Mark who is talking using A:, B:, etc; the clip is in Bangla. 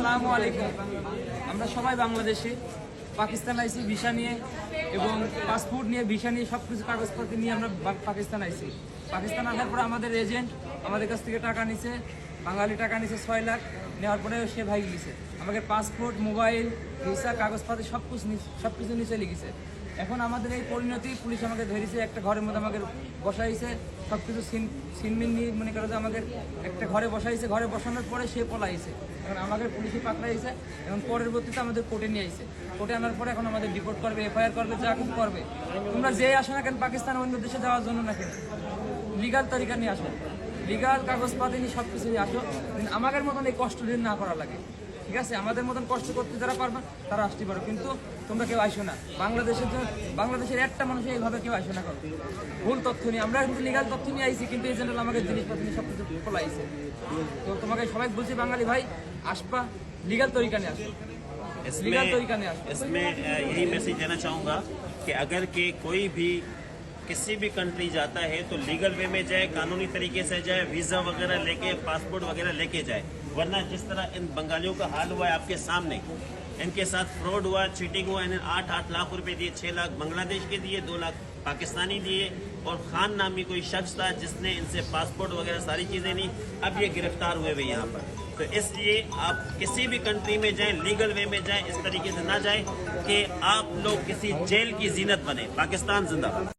A: আসসালামু আলাইকুম। আমরা সবাই বাংলাদেশে পাকিস্তান আইছি ভিসা নিয়ে এবং পাসপোর্ট নিয়ে ভিসা নিয়ে সব কিছু কাগজপত্র নিয়ে আমরা পাকিস্তান আইছি। পাকিস্তান আসার পরে আমাদের এজেন্ট আমাদের কাছ থেকে টাকা নিছে, বাঙালি টাকা নিছে 6 লাখ। নেওয়ার পরে সে ভাই গেছে আমাকে পাসপোর্ট, মোবাইল, ভিসা, কাগজপত্র সব কিছু নিয়ে চলে গেছে। এখন আমাদের এই পরিণতি, পুলিশ আমাকে ধরেছে, একটা ঘরের মধ্যে আমাকে বসাইছে, সব কিছু সিনমিন নিয়ে মনে করো যে আমাকে একটা ঘরে বসাইছে। ঘরে বসানোর পরে সে পলাইছে। এখন আমাকে পুলিশে পাকড়াইছে। এখন পরবর্তীতে আমাদের কোর্টে নিয়ে আইছে। কোর্টে আনার পরে এখন আমাদের ডিপোর্ট করবে, এফআইআর করবে, যা কিছু করবে। তোমরা যে আসো না কেন পাকিস্তান, অন্য দেশে যাওয়ার জন্য না কেন, লিগাল তরিকা নিয়ে আসো, লিগাল কাগজপাতি নিয়ে সব কিছু নিয়ে আসো। আমাদের মতন এই কষ্ট দিন না করা লাগে, ঠিক আছে? আমাদের মতন কষ্ট করতে যারা পারবে তারা আসতে পারো, কিন্তু তোমরা কেউ আসো না। বাংলাদেশের একটা মানুষ এইভাবে কেউ আসো না করো ভুল তথ্য নিয়ে। আমরা কিন্তু লিগাল তথ্য নিয়ে আইছি, কিন্তু এই জন্য আমাদের জিনিসপত্র নিয়ে সব কিছু খোলাইছে। তো তোমাকে সবাই বলছি বাঙালি ভাই, আসবা লিগাল তরিকা নিয়ে আসো, লিগাল তরিকা নিয়ে আসো।
B: इसमें यही मैसेज देना चाहूँगा कि अगर के कोई भी किसी भी कंट्री जाता है तो लीगल वे में जाए, कानूनी तरीके से जाए, वीज़ा वगैरह लेके, पासपोर्ट वगैरह लेके जाए। वरना जिस तरह इन बंगालियों का हाल हुआ है आपके सामने, इनके साथ फ्रॉड हुआ, चीटिंग हुआ, इन्हें 8-8 लाख रुपए दिए, 6 लाख बांग्लादेश के दिए, 2 लाख पाकिस्तानी दिए, और खान नामी कोई शख्स था जिसने इनसे पासपोर्ट वगैरह सारी चीज़ें ली। अब ये गिरफ्तार हुए हुए यहाँ पर। तो इसलिए आप किसी भी कंट्री में जाएं, लीगल वे में जाएं, इस तरीके से ना जाएं कि आप लोग किसी जेल की जीनत बने। पाकिस्तान जिंदाबाद।